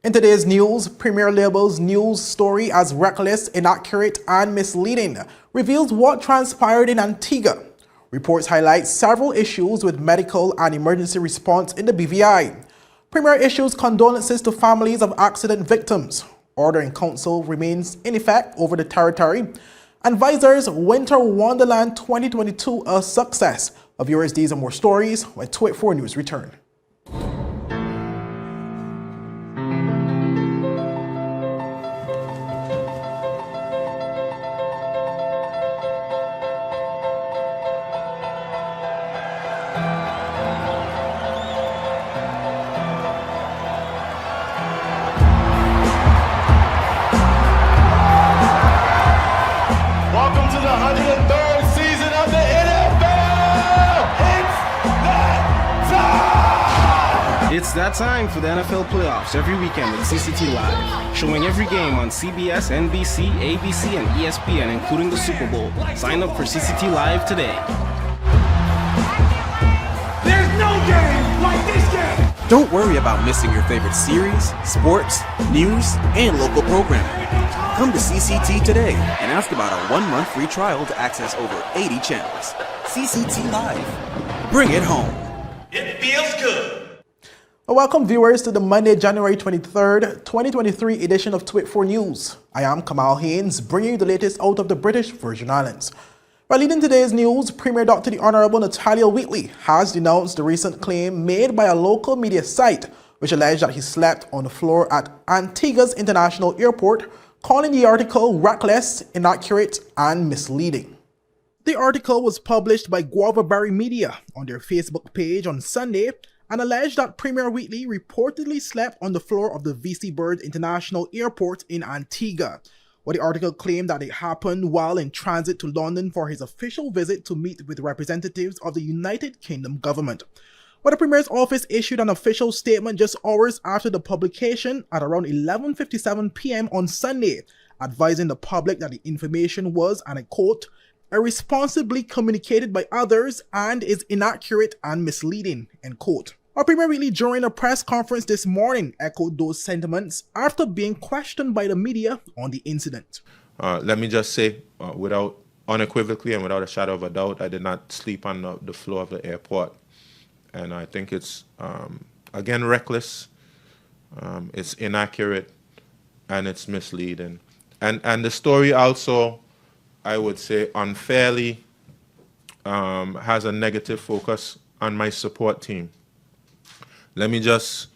In today's news, Premier labels news story as reckless, inaccurate, and misleading, reveals what transpired in Antigua. Reports highlight several issues with medical and emergency response in the BVI. Premier issues condolences to families of accident victims. Order in council remains in effect over the territory. And VISAR's Winter Wonderland 2022 a success. Viewers, these and more stories when 284 News return. It's that time for the NFL playoffs every weekend with CCT Live, showing every game on CBS, NBC, ABC, and ESPN, including the Super Bowl. Sign up for CCT Live today. There's no game like this game! Don't worry about missing your favorite series, sports, news, and local programming. Come to CCT today and ask about a 1-month free trial to access over 80 channels. CCT Live. Bring it home. It feels good. Welcome viewers to the Monday, January 23rd, 2023 edition of 284 News. I am Kamal Haynes, bringing you the latest out of the British Virgin Islands. While leading today's news, Premier Dr. the Honourable Natalia Wheatley has denounced the recent claim made by a local media site which alleged that he slept on the floor at Antigua's International Airport, calling the article reckless, inaccurate, and misleading. The article was published by Guavaberry Media on their Facebook page on Sunday and alleged that Premier Wheatley reportedly slept on the floor of the VISAR International Airport in Antigua. The article claimed that it happened while in transit to London for his official visit to meet with representatives of the United Kingdom government. The Premier's office issued an official statement just hours after the publication at around 11:57 p.m. on Sunday, advising the public that the information was, and I quote, irresponsibly communicated by others and is inaccurate and misleading, end quote. Premier Wheatley, during a press conference this morning, echoed those sentiments after being questioned by the media on the incident. Let me just say, without unequivocally and without a shadow of a doubt, I did not sleep on the floor of the airport. And I think it's, again, reckless, it's inaccurate, and it's misleading. And the story also, I would say, unfairly has a negative focus on my support team. Let me just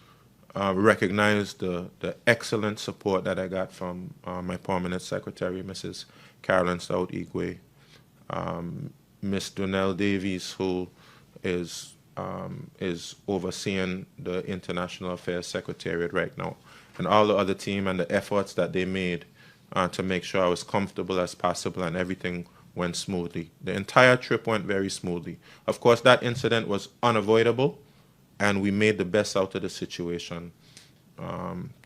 recognize the excellent support that I got from my permanent secretary, Mrs. Carolyn South Igwe, Miss Donnell Davies, who is overseeing the International Affairs Secretariat right now, and all the other team and the efforts that they made to make sure I was comfortable as possible and everything went smoothly. The entire trip went very smoothly. Of course, that incident was unavoidable, and we made the best out of the situation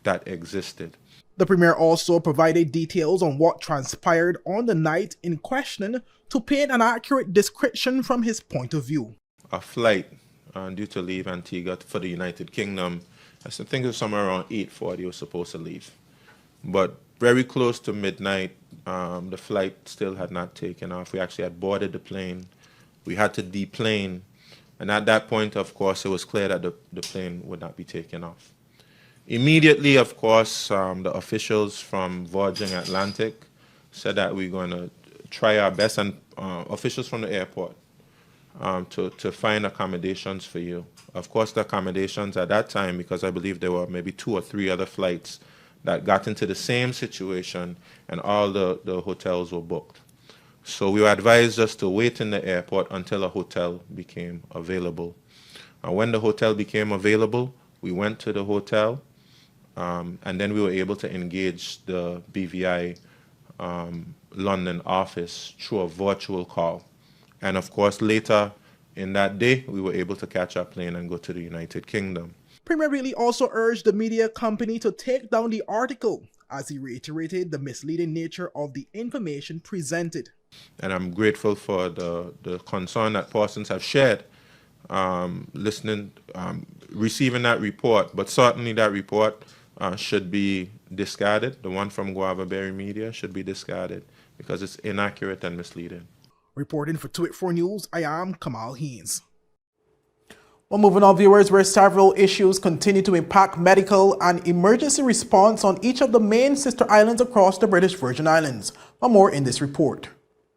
that existed. The Premier also provided details on what transpired on the night in question to paint an accurate description from his point of view. A flight due to leave Antigua for the United Kingdom, I think it was somewhere around 8:40 was supposed to leave. But very close to midnight, the flight still had not taken off. We actually had boarded the plane. We had to deplane. And at that point, of course, it was clear that the plane would not be taken off. Immediately, of course, the officials from Virgin Atlantic said that we're going to try our best, and officials from the airport, to find accommodations for you. Of course, the accommodations at that time, because I believe there were maybe 2 or 3 other flights that got into the same situation, and all the hotels were booked. So we were advised just to wait in the airport until a hotel became available. And when the hotel became available, we went to the hotel, and then we were able to engage the BVI London office through a virtual call. And of course, later in that day, we were able to catch our plane and go to the United Kingdom. Premier Wheatley also urged the media company to take down the article, as he reiterated the misleading nature of the information presented. And I'm grateful for the concern that persons have shared, receiving that report. But certainly that report should be discarded. The one from Guava Berry Media should be discarded because it's inaccurate and misleading. Reporting for Twit4 News, I am Kamal Haynes. Well, moving on, viewers, where several issues continue to impact medical and emergency response on each of the main sister islands across the British Virgin Islands. For more in this report.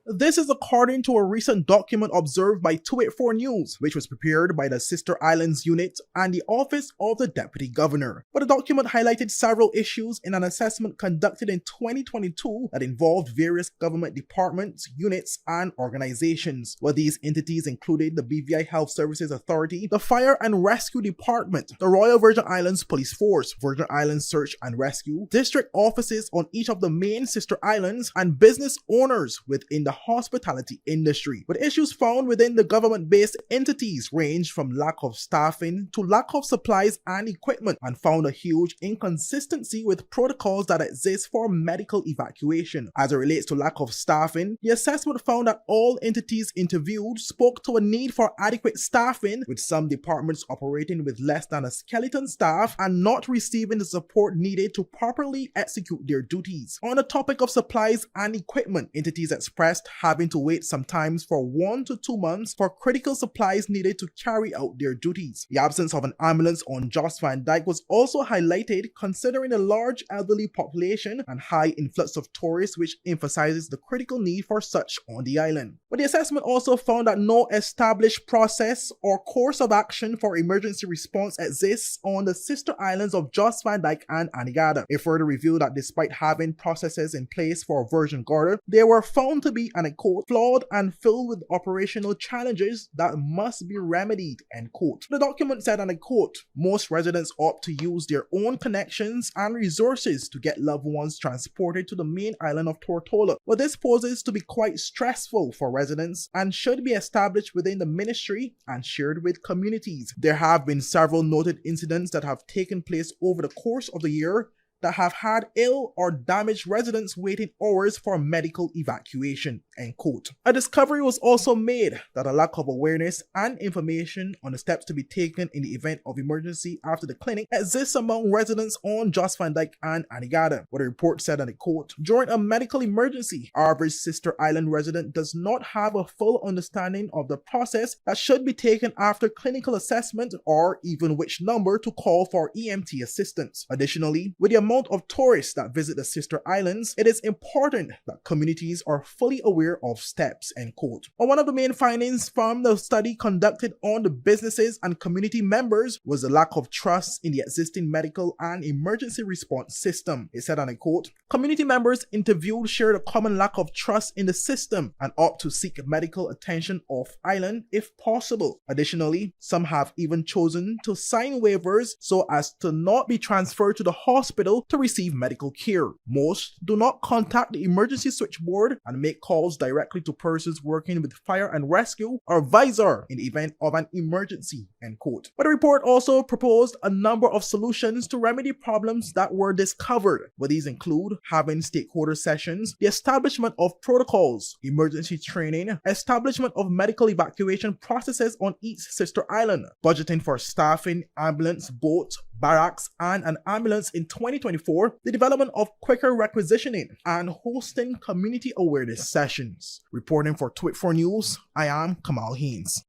This is according to a recent document observed by Twit4 News, which was prepared by the Sister Islands Unit and the Office of the Deputy Governor. But the document highlighted several issues in an assessment conducted in 2022 that involved various government departments, units, and organizations. Well, these entities included the BVI Health Services Authority, the Fire and Rescue Department, the Royal Virgin Islands Police Force, Virgin Islands Search and Rescue, district offices on each of the main sister islands, and business owners within the hospitality industry. But issues found within the government-based entities range from lack of staffing to lack of supplies and equipment, and found a huge inconsistency with protocols that exist for medical evacuation. As it relates to lack of staffing, the assessment found that all entities interviewed spoke to a need for adequate staffing, with some departments operating with less than a skeleton staff and not receiving the support needed to properly execute their duties. On the topic of supplies and equipment, entities expressed having to wait sometimes for 1 to 2 months for critical supplies needed to carry out their duties. The absence of an ambulance on Jos Van Dyke was also highlighted, considering the large elderly population and high influx of tourists, which emphasizes the critical need for such on the island. But the assessment also found that no established process or course of action for emergency response exists on the sister islands of Jos Van Dyke and Antigua. It further revealed that despite having processes in place for Virgin Gorda, they were found to be, and I quote, flawed and filled with operational challenges that must be remedied, end quote. The document said, and I quote, most residents opt to use their own connections and resources to get loved ones transported to the main island of Tortola. But this poses to be quite stressful for residents and should be established within the ministry and shared with communities. There have been several noted incidents that have taken place over the course of the year that have had ill or damaged residents waiting hours for medical evacuation, end quote. A discovery was also made that a lack of awareness and information on the steps to be taken in the event of emergency after the clinic exists among residents on Jos Van Dyke and Antigua. What the report said, and I quote, during a medical emergency, average sister island resident does not have a full understanding of the process that should be taken after clinical assessment or even which number to call for EMT assistance. Additionally, with the amount of tourists that visit the sister islands, it is important that communities are fully aware of steps, end quote. One of the main findings from the study conducted on the businesses and community members was the lack of trust in the existing medical and emergency response system. It said, and I quote, community members interviewed shared a common lack of trust in the system and opt to seek medical attention off island if possible. Additionally, some have even chosen to sign waivers so as to not be transferred to the hospital to receive medical care. Most do not contact the emergency switchboard and make calls directly to persons working with fire and rescue or VISAR in the event of an emergency, end quote. But the report also proposed a number of solutions to remedy problems that were discovered, but these include having stakeholder sessions, the establishment of protocols, emergency training, establishment of medical evacuation processes on each sister island, budgeting for staffing, ambulance, boats, barracks, and an ambulance in 2024, the development of quicker requisitioning, and hosting community awareness sessions. Reporting for Twit4 News, I am Kamal Haynes.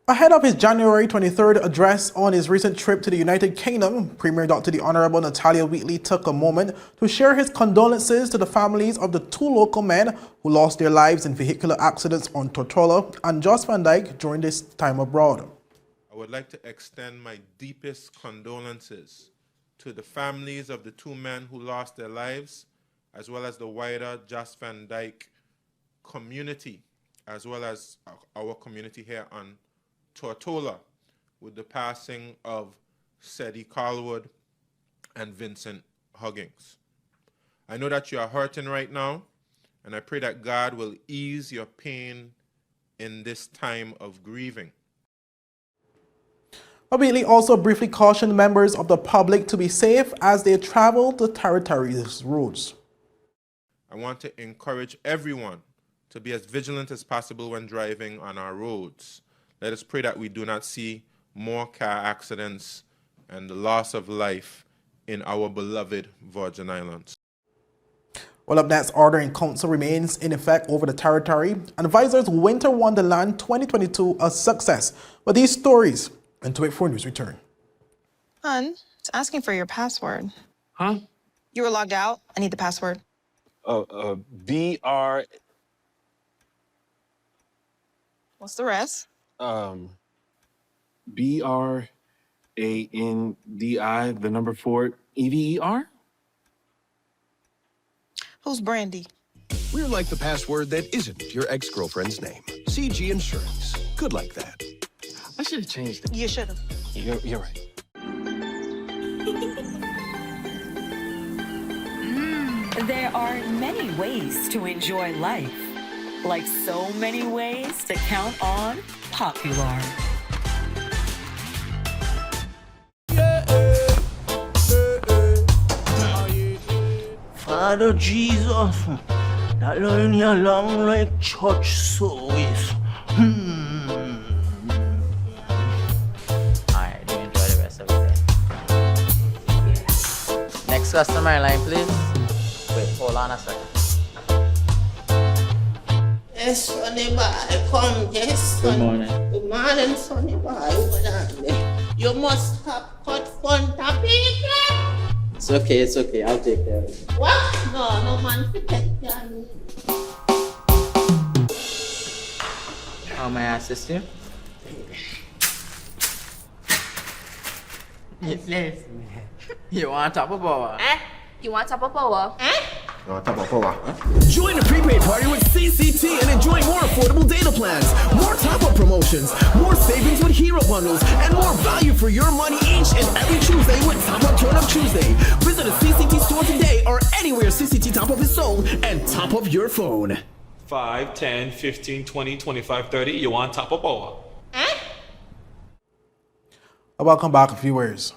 Ahead of his January 23rd address on his recent trip to the United Kingdom, Premier Dr. the Honorable Natalia Wheatley took a moment to share his condolences to the families of the 2 local men who lost their lives in vehicular accidents on Tortola and Jos Van Dyke during this time abroad. I would like to extend my deepest condolences to the families of the 2 men who lost their lives, as well as the wider Jos Van Dyke community, as well as our community here on Tortola, with the passing of Sedi Carlwood and Vincent Huggins. I know that you are hurting right now, and I pray that God will ease your pain in this time of grieving. Wheatley also briefly cautioned members of the public to be safe as they travel the territory's roads. I want to encourage everyone to be as vigilant as possible when driving on our roads. Let us pray that we do not see more car accidents and the loss of life in our beloved Virgin Islands. Well, up next, order in council remains in effect over the territory, and VISAR's Winter Wonderland 2022 a success. But these stories and to it for news return. Hun, it's asking for your password. Huh? You were logged out. I need the password. BR, What's the rest? BRANDI, the number 4, EVER? Who's Brandy? We're like the password that isn't your ex-girlfriend's name. CG Insurance. Good like that. I should have changed it. You should have. You're right. There are many ways to enjoy life, like so many ways to count on Popular. Father Jesus, that line here long like church service. Alright, do enjoy the rest of the day. Next customer line, please. Wait, hold on a second. Yes, Sonny boy, come, yes, Good son. morning. Good morning, Sonny boy. What on? You must have cut front of people. It's okay, I'll take care of it. What? No man to take care of me. How may I assist you? Yes. You want top of power? You want top of power? Join the prepaid party with CCT and enjoy more affordable data plans, more top-up promotions, more savings with hero bundles, and more value for your money each and every Tuesday with Top Up Turn Up Tuesday. Visit a CCT store today or anywhere CCT Top Up is sold and top up your phone. 5, 10, 15, 20, 25, 30. You want top of power? Welcome back, viewers.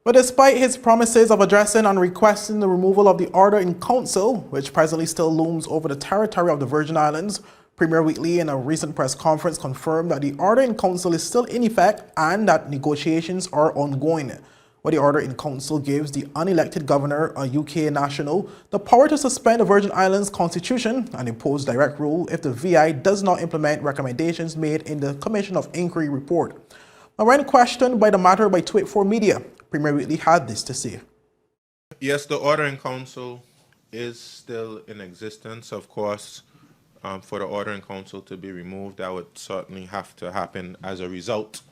But despite his promises of addressing and requesting the removal of the order in council, which presently still looms over the territory of the Virgin Islands, Premier Wheatley in a recent press conference confirmed that the order in council is still in effect and that negotiations are ongoing. Well, the order in council gives the unelected governor, a UK national, the power to suspend the Virgin Islands constitution and impose direct rule if the VI does not implement recommendations made in the Commission of Inquiry report. Now, when questioned by the matter by Twit4 Media, Premier Wheatley had this to say. Yes, the order in council is still in existence. Of course, for the order in council to be removed, that would certainly have to happen as a result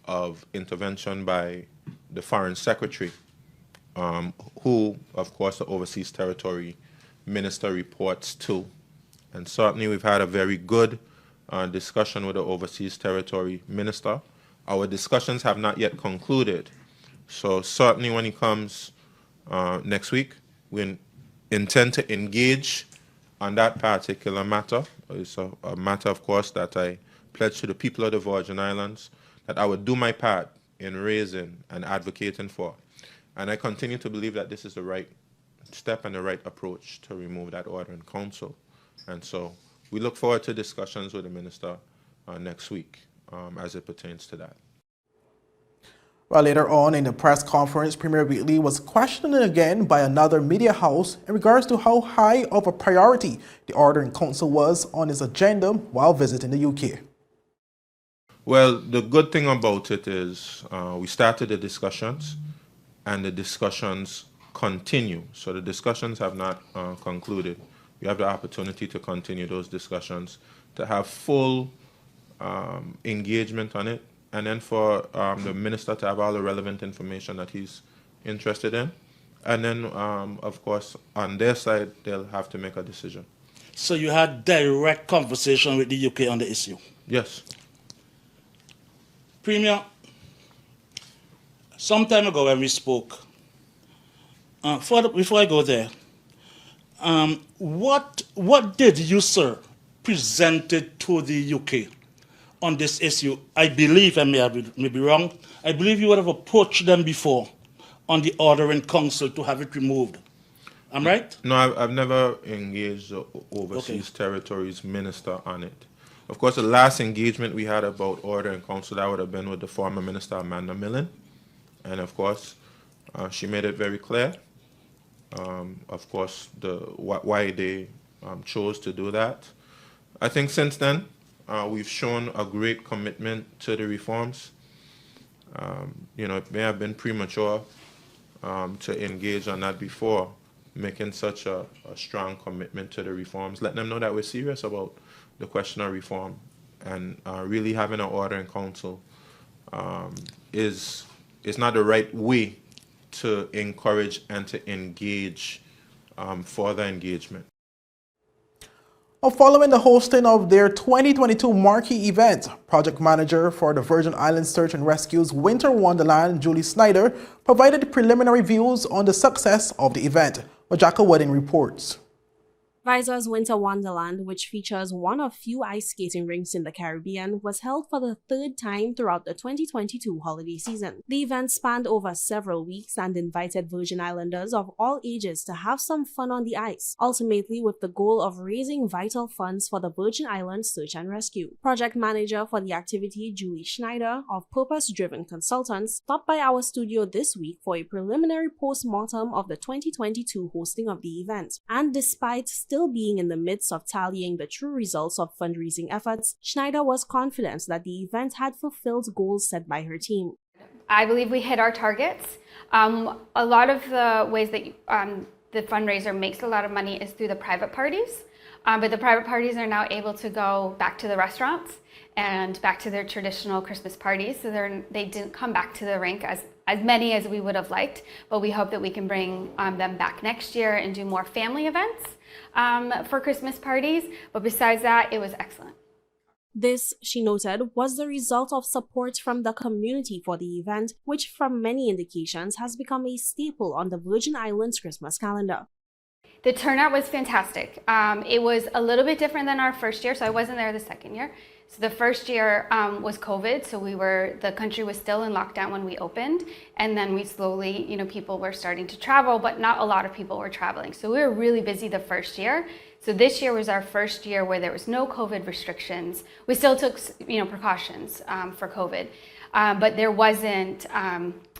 of intervention by the Foreign Secretary, who, of course, the Overseas Territory Minister reports to. And certainly we've had a very good discussion with the Overseas Territory Minister. Our discussions have not yet concluded. So certainly when he comes next week, we intend to engage on that particular matter. It's a matter, of course, that I pledged to the people of the Virgin Islands that I would do my part in raising and advocating for. And I continue to believe that this is the right step and the right approach to remove that order in council. And so we look forward to discussions with the minister next week as it pertains to that. Well, later on in the press conference, Premier Wheatley was questioned again by another media house in regards to how high of a priority the order in council was on his agenda while visiting the UK. Well, the good thing about it is we started the discussions and the discussions continue. So the discussions have not concluded. We have the opportunity to continue those discussions, to have full engagement on it, and then for the minister to have all the relevant information that he's interested in. And then, of course, on their side, they'll have to make a decision. So you had direct conversation with the UK on the issue? Yes. Premier, some time ago when we spoke, before I go there, what did you, sir, presented to the UK on this issue? I believe, I may be wrong, I believe you would have approached them before on the order in council to have it removed. Am I right? No, I've never engaged the Overseas Territories Minister on it. Of course, the last engagement we had about order in council, that would have been with the former Minister Amanda Millen. And of course, She made it very clear, of course, why they chose to do that. I think since then, we've shown a great commitment to the reforms. It may have been premature to engage on that before, making such a strong commitment to the reforms, letting them know that we're serious about the question of reform, and really having an order in council is not the right way to encourage and to engage further engagement. Following the hosting of their 2022 marquee event, project manager for the Virgin Islands Search and Rescue's Winter Wonderland, Julie Snyder, provided preliminary views on the success of the event. Ojaka Wedding reports. VISAR's Winter Wonderland, which features one of few ice skating rinks in the Caribbean, was held for the third time throughout the 2022 holiday season. The event spanned over several weeks and invited Virgin Islanders of all ages to have some fun on the ice, ultimately with the goal of raising vital funds for the Virgin Islands Search and Rescue. Project manager for the activity, Julie Schneider, of Purpose Driven Consultants, stopped by our studio this week for a preliminary post-mortem of the 2022 hosting of the event. And despite still being in the midst of tallying the true results of fundraising efforts, Schneider was confident that the event had fulfilled goals set by her team. I believe we hit our targets. A lot of the ways that the fundraiser makes a lot of money is through the private parties, but the private parties are now able to go back to the restaurants and back to their traditional Christmas parties, so they didn't come back to the rink as many as we would have liked, but we hope that we can bring them back next year and do more family events for Christmas parties. But besides that, it was excellent. This, she noted, was the result of support from the community for the event, which from many indications has become a staple on the Virgin Islands Christmas calendar. The turnout was fantastic. It was a little bit different than our first year, so I wasn't there the second year. So the first year was COVID, so the country was still in lockdown when we opened, and then we slowly, people were starting to travel, but not a lot of people were traveling. So we were really busy the first year. So this year was our first year where there was no COVID restrictions. We still took, precautions for COVID, but there wasn't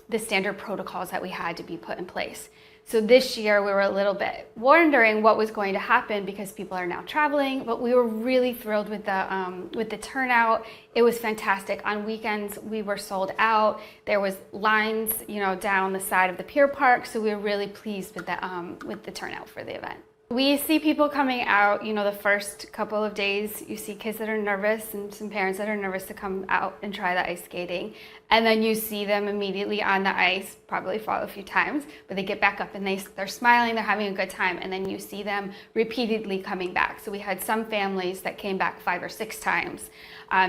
the standard protocols that we had to be put in place. So this year we were a little bit wondering what was going to happen because people are now traveling, but we were really thrilled with the turnout. It was fantastic. On weekends we were sold out. There was lines, down the side of the pier park. So we were really pleased with the turnout for the event. We see people coming out, the first couple of days, you see kids that are nervous and some parents that are nervous to come out and try the ice skating. And then you see them immediately on the ice, probably fall a few times, but they get back up and they're smiling, they're having a good time. And then you see them repeatedly coming back. So we had some families that came back 5 or 6 times.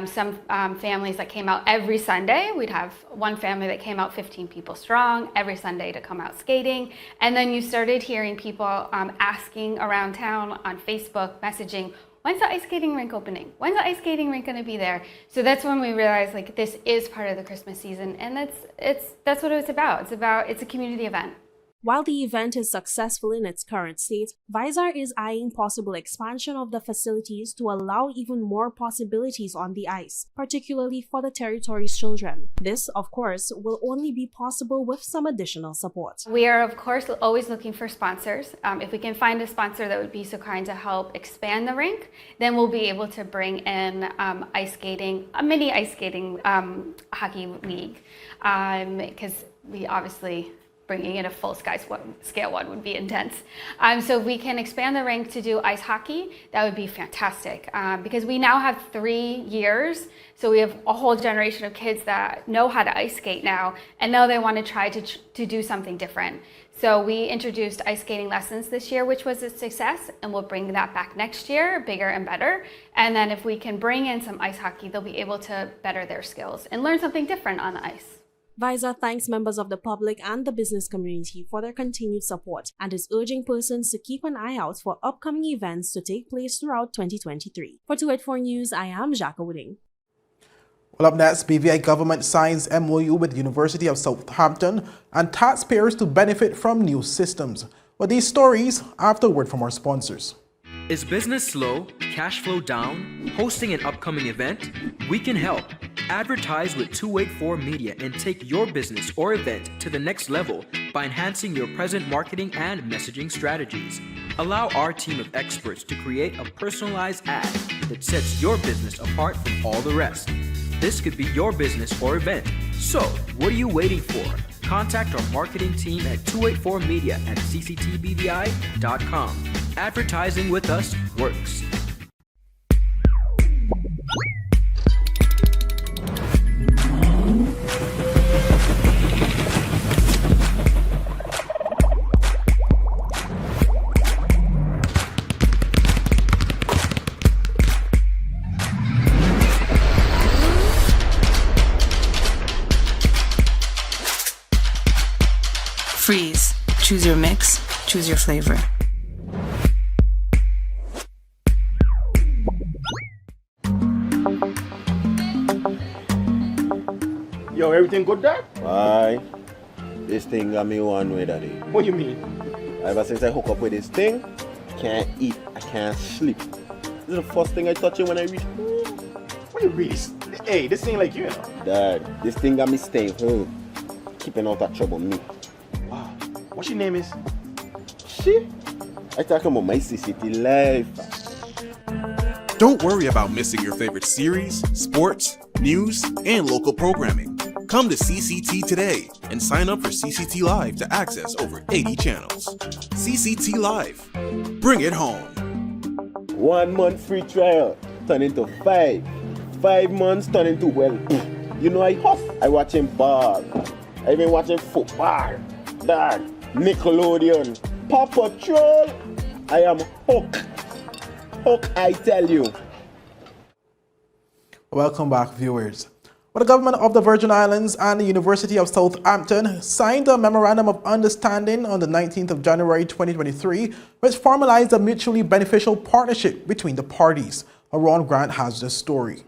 Some families that came out every Sunday. We'd have one family that came out 15 people strong every Sunday to come out skating. And then you started hearing people asking around town on Facebook, messaging, when's the ice skating rink opening? When's the ice skating rink going to be there? So that's when we realized this is part of the Christmas season, and that's what it was about. It's a community event. While the event is successful in its current state, VISAR is eyeing possible expansion of the facilities to allow even more possibilities on the ice, particularly for the territory's children. This, of course, will only be possible with some additional support. We are, of course, always looking for sponsors. If we can find a sponsor that would be so kind to help expand the rink, then we'll be able to bring in ice skating, a mini ice skating hockey league, because we obviously bringing in a full-scale one would be intense. So if we can expand the rink to do ice hockey, that would be fantastic. Because we now have 3 years, so we have a whole generation of kids that know how to ice skate now, and now they want to try to do something different. So we introduced ice skating lessons this year, which was a success, and we'll bring that back next year, bigger and better. And then if we can bring in some ice hockey, they'll be able to better their skills and learn something different on the ice. VISAR thanks members of the public and the business community for their continued support and is urging persons to keep an eye out for upcoming events to take place throughout 2023. For 284 News, I am Jacques Wooding. Well, up next, BVI government signs MOU with University of Southampton and taxpayers to benefit from new systems. Well, these stories after a word from our sponsors. Is business slow, cash flow down, hosting an upcoming event? We can help. Advertise with 284 Media and take your business or event to the next level by enhancing your present marketing and messaging strategies. Allow our team of experts to create a personalized ad that sets your business apart from all the rest. This could be your business or event. So, what are you waiting for? Contact our marketing team at 284media@cctbvi.com. Advertising with us works. Freeze. Choose your mix. Choose your flavor. Yo, everything good, Dad? Aye. This thing got me one way, Daddy. What do you mean? Ever since I hook up with this thing, can't eat, I can't sleep. This is the first thing I touch it when I reach home. What do you really? Hey, this ain't like you, you know. Dad, this thing got me staying home, keeping out of trouble me. Wow. What your name is? Shit. I talking about my CCT life. Don't worry about missing your favorite series, sports, news, and local programming. Come to CCT today and sign up for CCT Live to access over 80 channels. CCT Live. Bring it home. 1 month free trial turn into 5. 5 months turn into, well, you know I hustle. I watching ball. I been watching football. Dad, Nickelodeon, Paw Patrol. I am hooked. Hook, I tell you. Welcome back, viewers. Well, the government of the Virgin Islands and the University of Southampton signed a memorandum of understanding on the 19th of January 2023, which formalized a mutually beneficial partnership between the parties. Ron Grant has the story.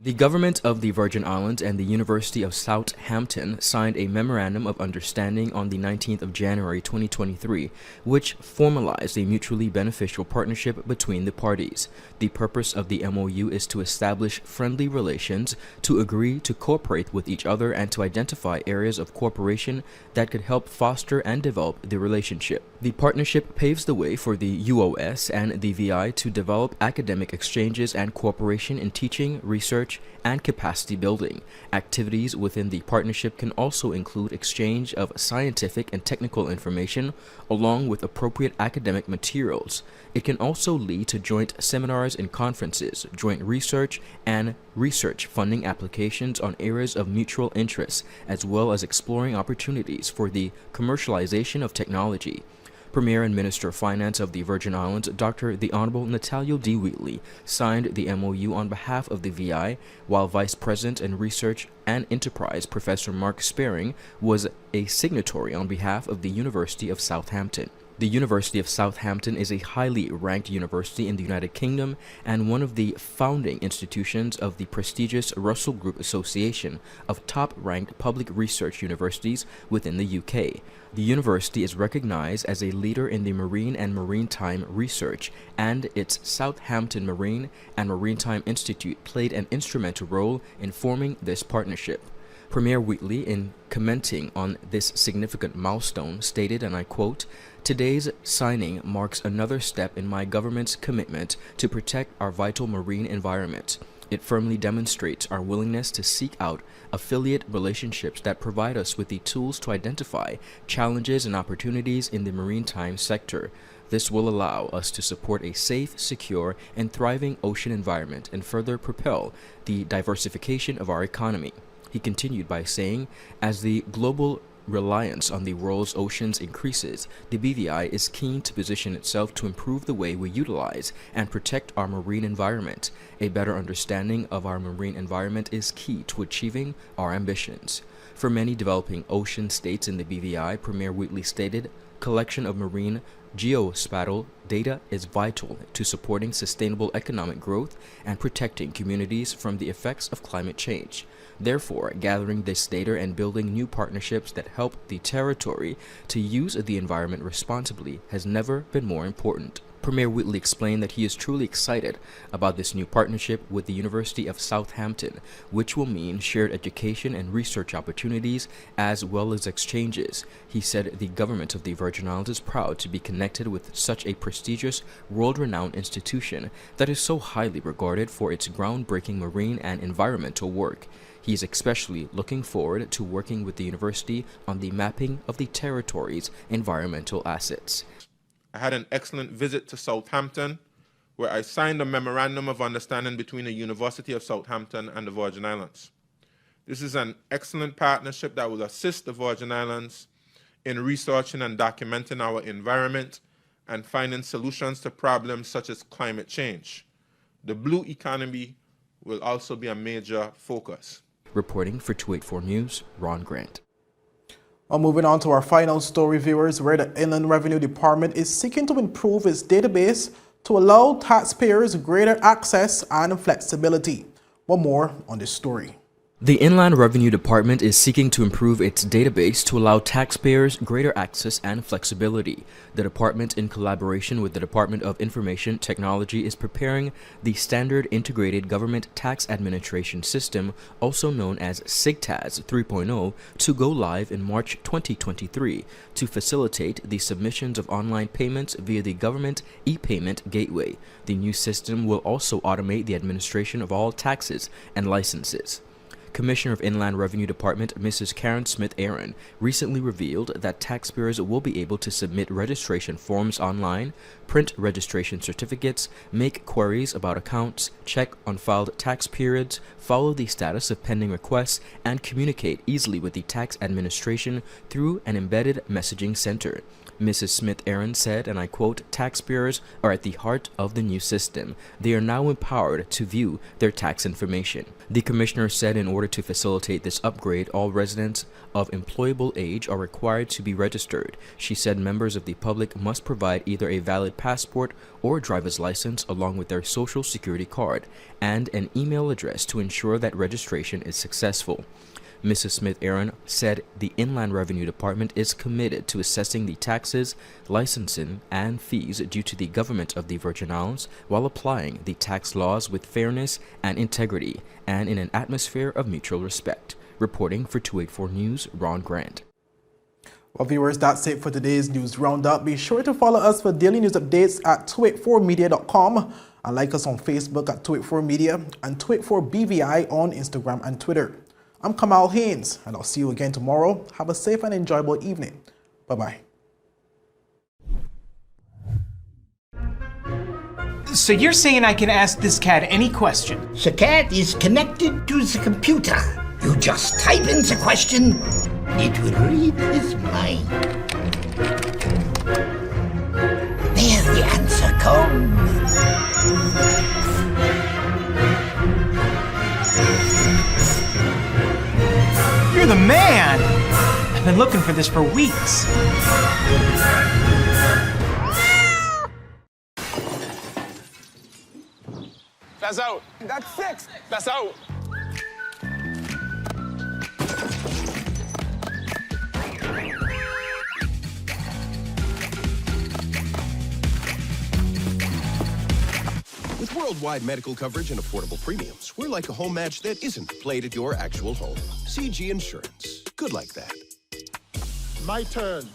The government of the Virgin Islands and the University of Southampton signed a Memorandum of Understanding on the 19th of January 2023, which formalized a mutually beneficial partnership between the parties. The purpose of the MOU is to establish friendly relations, to agree to cooperate with each other, and to identify areas of cooperation that could help foster and develop the relationship. The partnership paves the way for the UOS and the VI to develop academic exchanges and cooperation in teaching, research, and capacity building. Activities within the partnership can also include exchange of scientific and technical information along with appropriate academic materials. It can also lead to joint seminars and conferences, joint research, and research funding applications on areas of mutual interest, as well as exploring opportunities for the commercialization of technology. Premier and Minister of Finance of the Virgin Islands, Dr. the Honorable Natalio D. Wheatley, signed the MOU on behalf of the VI, while Vice President in Research and Enterprise, Professor Mark Spearing, was a signatory on behalf of the University of Southampton. The University of Southampton is a highly ranked university in the United Kingdom and one of the founding institutions of the prestigious Russell Group Association of top-ranked public research universities within the UK. The university is recognized as a leader in the marine and maritime research, and its Southampton Marine and Maritime Institute played an instrumental role in forming this partnership. Premier Wheatley, in commenting on this significant milestone, stated, and I quote, "Today's signing marks another step in my government's commitment to protect our vital marine environment. It firmly demonstrates our willingness to seek out affiliate relationships that provide us with the tools to identify challenges and opportunities in the maritime sector. This will allow us to support a safe, secure, and thriving ocean environment and further propel the diversification of our economy." He continued by saying, "As the global reliance on the world's oceans increases, the BVI is keen to position itself to improve the way we utilize and protect our marine environment. A better understanding of our marine environment is key to achieving our ambitions." For many developing ocean states in the BVI, Premier Wheatley stated, "Collection of marine geospatial data is vital to supporting sustainable economic growth and protecting communities from the effects of climate change. Therefore, gathering this data and building new partnerships that help the territory to use the environment responsibly has never been more important." Premier Whitley explained that he is truly excited about this new partnership with the University of Southampton, which will mean shared education and research opportunities as well as exchanges. He said the government of the Virgin Islands is proud to be connected with such a prestigious, world-renowned institution that is so highly regarded for its groundbreaking marine and environmental work. He is especially looking forward to working with the university on the mapping of the territory's environmental assets. I had an excellent visit to Southampton, where I signed a memorandum of understanding between the University of Southampton and the Virgin Islands. This is an excellent partnership that will assist the Virgin Islands in researching and documenting our environment and finding solutions to problems such as climate change. The blue economy will also be a major focus. Reporting for 284 News, Ron Grant. Well, moving on to our final story, viewers, where the Inland Revenue Department is seeking to improve its database to allow taxpayers greater access and flexibility. One more on this story. The Inland Revenue Department is seeking to improve its database to allow taxpayers greater access and flexibility. The department, in collaboration with the Department of Information Technology, is preparing the Standard Integrated Government Tax Administration System, also known as SIGTAS 3.0, to go live in March 2023 to facilitate the submissions of online payments via the Government e-Payment Gateway. The new system will also automate the administration of all taxes and licenses. Commissioner of Inland Revenue Department Mrs. Karen Smith-Aaron recently revealed that taxpayers will be able to submit registration forms online, print registration certificates, make queries about accounts, check unfiled tax periods, follow the status of pending requests, and communicate easily with the tax administration through an embedded messaging center. Mrs. Smith-Aaron said, and I quote, "Taxpayers are at the heart of the new system. They are now empowered to view their tax information." The commissioner said in order to facilitate this upgrade, all residents of employable age are required to be registered. She said members of the public must provide either a valid passport or driver's license along with their social security card and an email address to ensure that registration is successful. Mrs. Smith-Aaron said the Inland Revenue Department is committed to assessing the taxes, licensing, and fees due to the government of the Virgin Islands while applying the tax laws with fairness and integrity and in an atmosphere of mutual respect. Reporting for 284 News, Ron Grant. Well, viewers, that's it for today's news roundup. Be sure to follow us for daily news updates at 284media.com and like us on Facebook at 284media and 284BVI on Instagram and Twitter. I'm Kamal Haynes, and I'll see you again tomorrow. Have a safe and enjoyable evening. Bye-bye. So you're saying I can ask this cat any question? The cat is connected to the computer. You just type in the question, it will read his mind. There the answer comes. You're the man! I've been looking for this for weeks. That's out. That's 6. That's out. With worldwide medical coverage and affordable premiums, we're like a home match that isn't played at your actual home. CG Insurance. Good like that. My turn.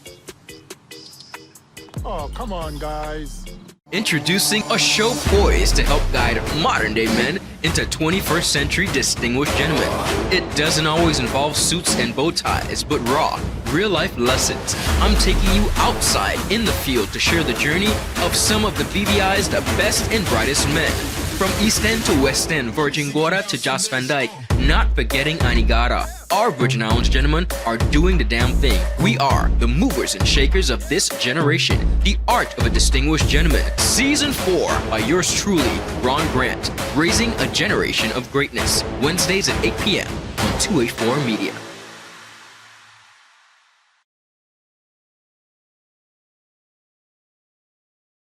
Oh, come on, guys. Introducing a show poised to help guide modern-day men into 21st century distinguished gentlemen. It doesn't always involve suits and bow ties, but raw, real-life lessons. I'm taking you outside in the field to share the journey of some of the BVI's the best and brightest men. From East End to West End, Virgin Gorda to Jos Van Dyke, not forgetting Antigua. Our Virgin Islands gentlemen are doing the damn thing. We are the movers and shakers of this generation. The Art of a Distinguished Gentleman. Season 4 by yours truly, Ron Grant. Raising a generation of greatness. Wednesdays at 8 p.m. on 284 Media.